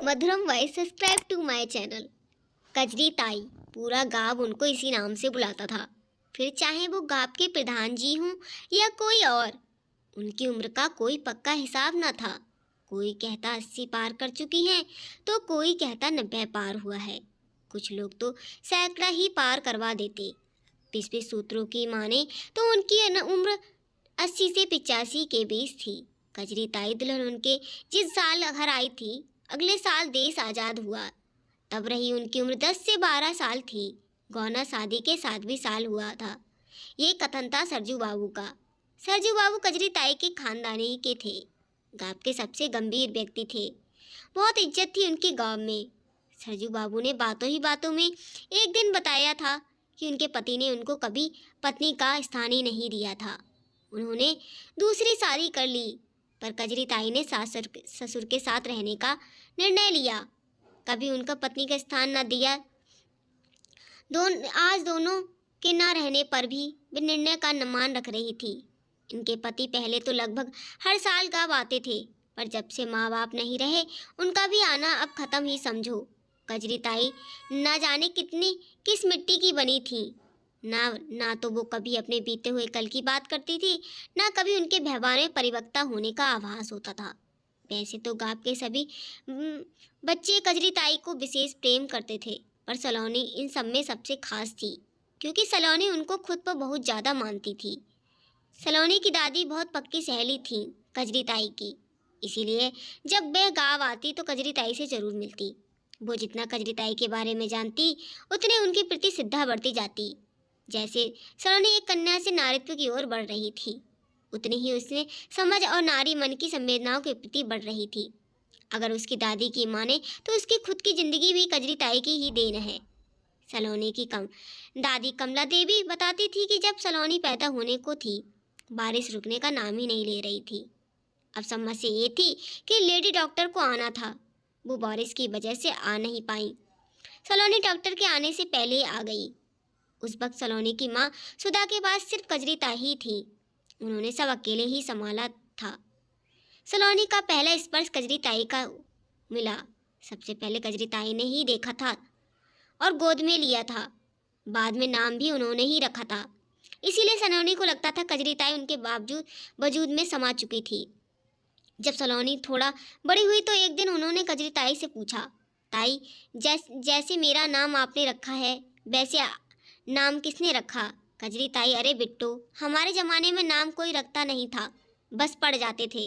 Madhuram voice subscribe to my channel. Kajri ताई, पूरा गांव उनको इसी नाम से बुलाता था। फिर चाहे वो गांव के प्रधान जी हों या कोई और, उनकी उम्र का कोई पक्का हिसाब न था। कोई कहता 80 पार कर चुकी हैं तो कोई कहता 90 पार हुआ है। कुछ लोग तो सैकड़ा ही पार करवा देते। पिछले सूत्रों की माने तो उनकी उम्र 80 से 85 के बीच थी। कजरी ताई दुल्हन उनके जिस साल घर आई थी, अगले साल देश आज़ाद हुआ। तब रही उनकी उम्र 10 से 12 साल थी। गौना शादी के 7वें साल हुआ था। ये कथन था सरजू बाबू का। सरजू बाबू कजरी ताई के खानदानी के थे। गांव के सबसे गंभीर व्यक्ति थे। बहुत इज्जत थी उनके गांव में। सरजू बाबू ने बातों ही बातों में एक दिन बताया था कि उनके पति ने उनको कभी पत्नी का स्थान ही नहीं दिया था। उन्होंने दूसरी शादी कर ली, पर कजरी ताई ने सास ससुर के साथ रहने का निर्णय लिया। कभी उनका पत्नी का स्थान न दिया। आज दोनों के न रहने पर भी वे निर्णय का मान रख रही थी। इनके पति पहले तो लगभग हर साल गाँव आते थे, पर जब से माँ बाप नहीं रहे, उनका भी आना अब खत्म ही समझो। कजरी ताई न जाने किस मिट्टी की बनी थी। ना तो वो कभी अपने बीते हुए कल की बात करती थी, ना कभी उनके व्यवहार में परिपक्वता होने का आभास होता था। वैसे तो गांव के सभी बच्चे कजरी ताई को विशेष प्रेम करते थे, पर सलोनी इन सब में सबसे खास थी, क्योंकि सलोनी उनको खुद पर बहुत ज़्यादा मानती थी। सलोनी की दादी बहुत पक्की सहेली थी कजरी ताई की, इसीलिए जब वह गाँव आती तो कजरी ताई से जरूर मिलती। वो जितना कजरी ताई के बारे में जानती, उतने उनके प्रति श्रद्धा बढ़ती जाती। जैसे सलोनी एक कन्या से नारीत्व की ओर बढ़ रही थी, उतनी ही उसमें समझ और नारी मन की संवेदनाओं के प्रति बढ़ रही थी। अगर उसकी दादी की माने तो उसकी खुद की जिंदगी भी कजरी ताई की ही देन है। सलोनी की दादी कमला देवी बताती थी कि जब सलोनी पैदा होने को थी, बारिश रुकने का नाम ही नहीं ले रही थी। अब समस्या ये थी कि लेडी डॉक्टर को आना था, वो बारिश की वजह से आ नहीं पाई। सलोनी डॉक्टर के आने से पहले आ गई। उस वक्त सलोनी की माँ सुधा के पास सिर्फ कजरी ताई ही थी। उन्होंने सब अकेले ही संभाला था। सलोनी का पहला स्पर्श कजरी ताई का मिला। सबसे पहले कजरी ताई ने ही देखा था और गोद में लिया था। बाद में नाम भी उन्होंने ही रखा था। इसीलिए सलोनी को लगता था कजरी ताई उनके वजूद में समा चुकी थी। जब सलोनी थोड़ा बड़ी हुई तो एक दिन उन्होंने कजरी ताई से पूछा, ताई, जैसे मेरा नाम आपने रखा है, वैसे नाम किसने रखा? कजरी ताई, अरे बिट्टू, हमारे ज़माने में नाम कोई रखता नहीं था, बस पड़ जाते थे।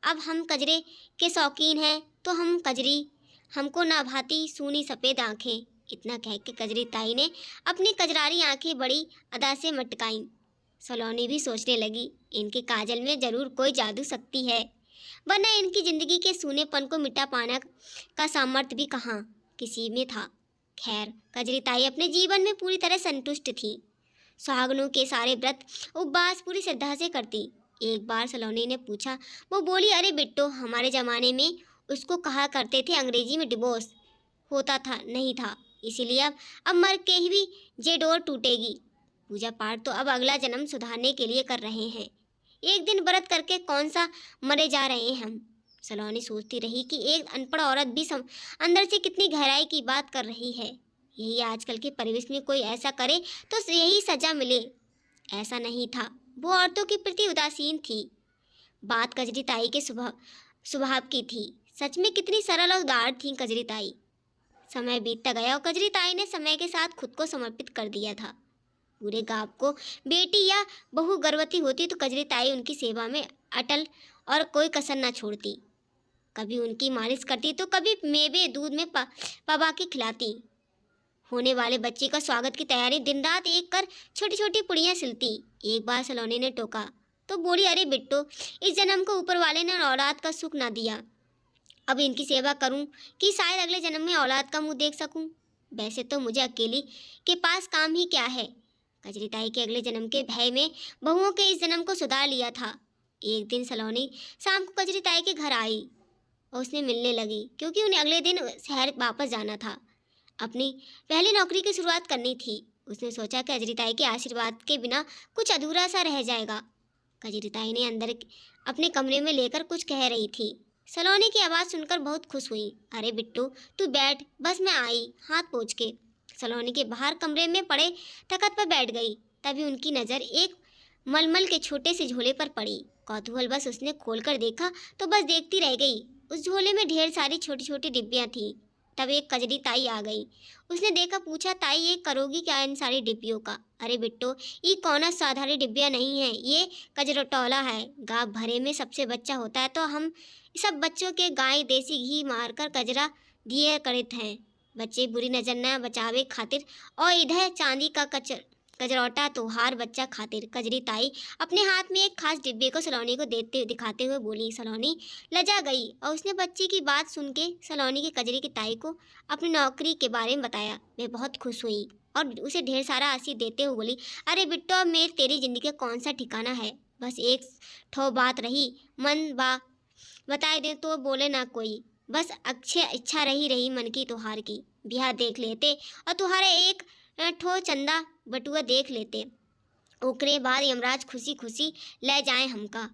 अब हम कजरे के शौकीन हैं तो हम कजरी, हमको ना भाती सूनी सफ़ेद आँखें। इतना कह के कजरी ताई ने अपनी कजरारी आँखें बड़ी अदा से मटकाईं। सलोनी भी सोचने लगी, इनके काजल में ज़रूर कोई जादू शक्ति है, वरना इनकी ज़िंदगी के सूनेपन को मिटा पाना का सामर्थ्य भी कहाँ किसी में था। खैर, कजरी ताई अपने जीवन में पूरी तरह संतुष्ट थी। सुहागनों के सारे व्रत उपवास पूरी श्रद्धा से करती। एक बार सलोनी ने पूछा, वो बोली, अरे बिट्टो, हमारे ज़माने में उसको कहा करते थे अंग्रेजी में डिवोर्स होता था नहीं था, इसीलिए अब मर के ही भी जे डोर टूटेगी। पूजा पाठ तो अब अगला जन्म सुधारने के लिए कर रहे हैं। एक दिन व्रत करके कौन सा मरे जा रहे हैं हम। सलोनी सोचती रही कि एक अनपढ़ औरत भी अंदर से कितनी गहराई की बात कर रही है। यही आजकल के परिवेश में कोई ऐसा करे तो यही सजा मिले। ऐसा नहीं था, वो औरतों के प्रति उदासीन थी। बात कजरी ताई के स्वभाव की थी। सच में कितनी सरल और उदार थी कजरी ताई। समय बीतता गया और कजरी ताई ने समय के साथ खुद को समर्पित कर दिया था। पूरे गांव को बेटी या बहू गर्भवती होती तो कजरी ताई उनकी सेवा में अटल और कोई कसर न छोड़ती। कभी उनकी मालिश करती तो कभी मेवे दूध में पवा के खिलाती। होने वाले बच्चे का स्वागत की तैयारी दिन रात एक कर छोटी छोटी पुड़ियाँ सिलती। एक बार सलोनी ने टोका तो बोली, अरे बिट्टो, इस जन्म को ऊपर वाले ने औलाद का सुख ना दिया, अब इनकी सेवा करूं कि शायद अगले जन्म में औलाद का मुंह देख सकूं। वैसे तो मुझे अकेली के पास काम ही क्या है। कजरी ताई के अगले जन्म के भय में बहुओं के इस जन्म को सुधार लिया था। एक दिन सलोनी शाम को कजरी ताई के घर आई और उसने मिलने लगी, क्योंकि उन्हें अगले दिन शहर वापस जाना था। अपनी पहली नौकरी की शुरुआत करनी थी। उसने सोचा कि कजरी ताई के आशीर्वाद के बिना कुछ अधूरा सा रह जाएगा। कजरी ताई ने अंदर अपने कमरे में लेकर कुछ कह रही थी। सलोनी की आवाज़ सुनकर बहुत खुश हुई। अरे बिट्टू, तू बैठ, बस मैं आई, हाथ पोंछ के। सलोनी के बाहर कमरे में पड़े तख्त पर बैठ गई। तभी उनकी नज़र एक मलमल के छोटे से झोले पर पड़ी। कौतूहल बस उसने खोलकर देखा तो बस देखती रह गई। उस झोले में ढेर सारी छोटी छोटी डिब्बियाँ थीं। तब एक कजरी ताई आ गई। उसने देखा, पूछा, ताई ये करोगी क्या इन सारी डिब्बियों का? अरे बिट्टो, ये कौन साधारण डिब्बियाँ नहीं है, ये कजरटौला है। गाँव भरे में सबसे बच्चा होता है तो हम सब बच्चों के गाय देसी घी मारकर कजरा दिए करत हैं, बच्चे बुरी नजर न बचावे खातिर। और इधर चांदी का कजरौटा तोहार बच्चा खातिर। कजरी ताई अपने हाथ में एक खास डिब्बे को सलोनी को दिखाते हुए बोली। सलोनी लजा गई और उसने बच्ची की बात सुन के सलोनी की कजरी की ताई को अपनी नौकरी के बारे में बताया। वे बहुत खुश हुई और उसे ढेर सारा आशीष देते हुए बोली, अरे बिट्टो, अब मेरी तेरी जिंदगी का कौन सा ठिकाना है। बस एक ठो बात रही, मन बताए दे तो बोले ना कोई। बस अच्छे इच्छा रही मन की तुहार की। ब्याह देख लेते और तुम्हारे एक ठो चंदा बटुआ देख लेते। ओकरे बाद यमराज खुशी खुशी ले जाए हमका।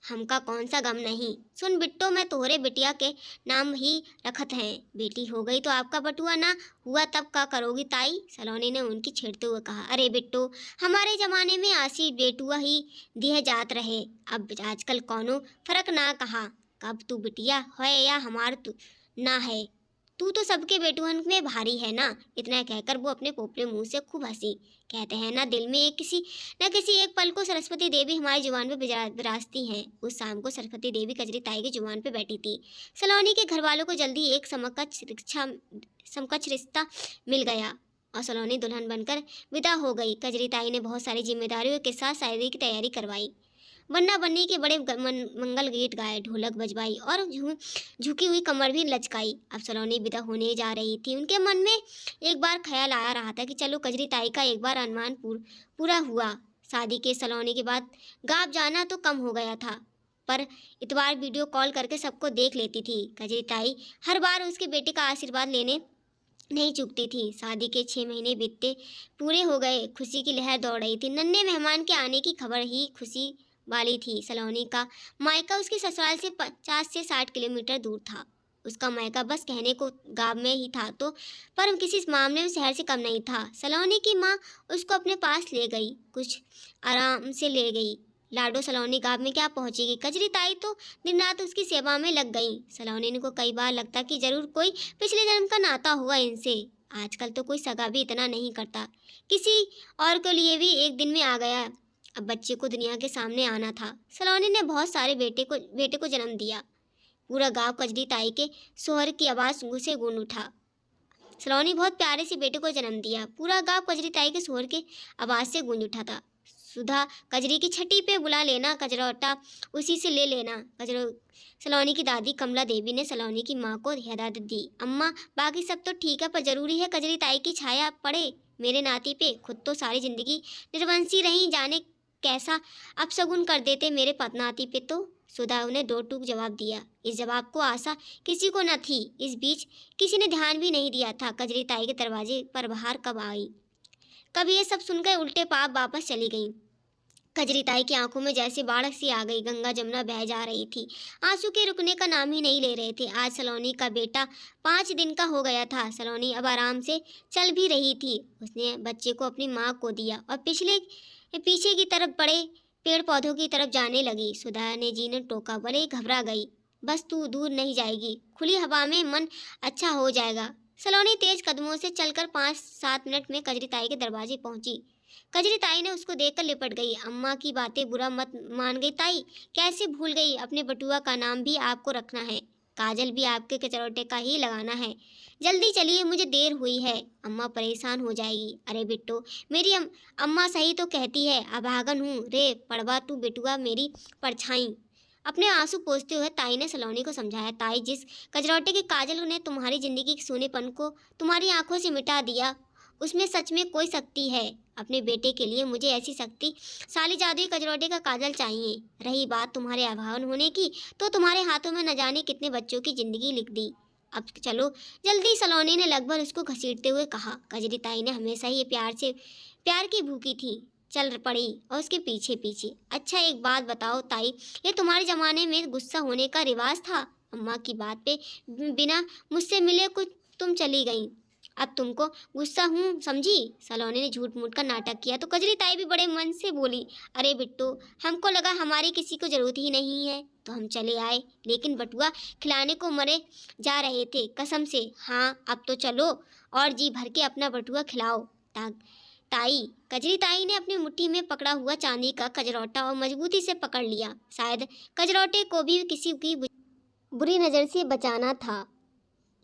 हमका कौन सा गम नहीं। सुन बिट्टो, मैं तोहरे बिटिया के नाम ही रखत हैं। बेटी हो गई तो आपका बटुआ ना हुआ तब का करोगी ताई? सलोनी ने उनकी छेड़ते हुए कहा। अरे बिट्टो, हमारे जमाने में आसी बेटुआ ही दिए जात रहे। अब आजकल कौनो फर्क ना कहा कब तू बिटिया है या हमार तू ना है। तू तो सबके बेटुहन में भारी है ना। इतना कहकर वो अपने पोपले मुंह से खूब हंसी। कहते हैं ना, दिल में किसी एक पल को सरस्वती देवी हमारी जुबान पे विराजती हैं। उस शाम को सरस्वती देवी कजरी ताई की जुबान पे बैठी थी। सलोनी के घर वालों को जल्दी एक समकक्ष रिश्ता मिल गया और सलोनी दुल्हन बनकर विदा हो गई। कजरी ताई ने बहुत सारी जिम्मेदारियों के साथ शादी की तैयारी करवाई। बन्ना बन्नी के बड़े मंगल गीत गाए, ढोलक बजवाई और झुकी हुई कमर भी लचकाई। अब सलोनी विदा होने जा रही थी। उनके मन में एक बार ख्याल आ रहा था कि चलो कजरी ताई का एक बार अनुमान पूरा हुआ। शादी के सलोनी के बाद गाँव जाना तो कम हो गया था, पर इतवार वीडियो कॉल करके सबको देख लेती थी। कजरी ताई हर बार उसके बेटे का आशीर्वाद लेने नहीं चूकती थी। शादी के 6 महीने बीतते पूरे हो गए। खुशी की लहर दौड़ रही थी। नन्हे मेहमान के आने की खबर ही खुशी वाली थी। सलोनी का मायका उसके ससुराल से 50 से 60 किलोमीटर दूर था। उसका मायका बस कहने को गांव में ही था तो पर किसी मामले में शहर से कम नहीं था। सलोनी की माँ उसको अपने पास ले गई, कुछ आराम से ले गई। लाडो सलोनी गांव में क्या पहुंचेगी। कजरी ताई तो दिन रात उसकी सेवा में लग गई। सलोनी को कई बार लगता कि जरूर कोई पिछले जन्म का नाता हुआ इनसे। आजकल तो कोई सगा भी इतना नहीं करता। किसी और के लिए भी एक दिन में आ गया। अब बच्चे को दुनिया के सामने आना था। सलोनी ने बहुत सारे बेटे को जन्म दिया। पूरा गांव कजरी ताई के सोहर की आवाज़ से गूंज उठा। सलोनी बहुत प्यारे से बेटे को जन्म दिया। पूरा गांव कजरी ताई के सोहर के आवाज़ से गूंज उठा था। सुधा कजरी की छठी पे बुला लेना, कजरौटा उसी से ले लेना। सलोनी की दादी कमला देवी ने सलोनी की माँ को हिदायत दी। अम्मा, बाकी सब तो ठीक है, पर जरूरी है कजरी ताई की छाया पड़े मेरे नाती पे। खुद तो सारी जिंदगी निर्वंशी रही, जाने कैसा अपशगुन कर देते मेरे पतनाती पे तो। सुधा ने दो टूक जवाब दिया। इस जवाब को आशा किसी को न थी। इस बीच किसी ने ध्यान भी नहीं दिया था कजरी ताई के दरवाजे पर बाहर कब आई। कब ये सब सुनकर उल्टे पाप वापस चली गई। कजरी ताई की आंखों में जैसे बाढ़ सी आ गई। गंगा जमुना बह जा रही थी। आंसू के रुकने का नाम ही नहीं ले रहे थे। आज सलोनी का बेटा 5 दिन का हो गया था। सलोनी अब आराम से चल भी रही थी। उसने बच्चे को अपनी माँ को दिया और पीछे की तरफ बड़े पेड़ पौधों की तरफ जाने लगी। सुधा ने जी ने टोका, बड़े घबरा गई। बस तू दूर नहीं जाएगी, खुली हवा में मन अच्छा हो जाएगा। सलोनी तेज कदमों से चलकर 5-7 मिनट में कजरी ताई के दरवाजे पहुंची। कजरी ताई ने उसको देखकर लिपट गई। अम्मा की बातें बुरा मत मान गई ताई, कैसे भूल गई, अपने बटुआ का नाम भी आपको रखना है, काजल भी आपके कचरौटे का ही लगाना है। जल्दी चलिए, मुझे देर हुई है, अम्मा परेशान हो जाएगी। अरे बिट्टो, मेरी अम्मा सही तो कहती है, अभागन हूँ रे पड़वा तू बेटुआ मेरी परछाई। अपने आंसू पोंछते हुए ताई ने सलोनी को समझाया। ताई, जिस कजरौटे के काजल ने तुम्हारी जिंदगी के सोनेपन को तुम्हारी आंखों से मिटा दिया, उसमें सच में कोई शक्ति है। अपने बेटे के लिए मुझे ऐसी शक्ति साली जादुई कजरौटे का काजल चाहिए। रही बात तुम्हारे अभावन होने की, तो तुम्हारे हाथों में न जाने कितने बच्चों की जिंदगी लिख दी। अब चलो जल्दी, सलोनी ने लगभग उसको घसीटते हुए कहा। कजरी ताई ने हमेशा ही प्यार की भूखी थी, चल पड़ी और उसके पीछे पीछे। अच्छा एक बात बताओ ताई, ये तुम्हारे जमाने में गुस्सा होने का रिवाज था? अम्मा की बात पे बिना मुझसे मिले कुछ तुम चली गई। अब तुमको गुस्सा हूँ समझी। सलोनी ने झूठ मूठ का नाटक किया तो कजरी ताई भी बड़े मन से बोली, अरे बिट्टू, हमको लगा हमारी किसी को जरूरत ही नहीं है तो हम चले आए, लेकिन बटुआ खिलाने को मरे जा रहे थे कसम से। हाँ अब तो चलो और जी भर के अपना बटुआ खिलाओ। ताई, कजरी ताई ने अपनी मुट्ठी में पकड़ा हुआ चांदी का कजरौटा और मजबूती से पकड़ लिया। शायद कजरौटे को भी किसी की बुरी नज़र से बचाना था।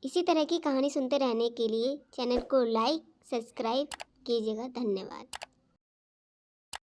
इसी तरह की कहानी सुनते रहने के लिए चैनल को लाइक सब्सक्राइब कीजिएगा। धन्यवाद।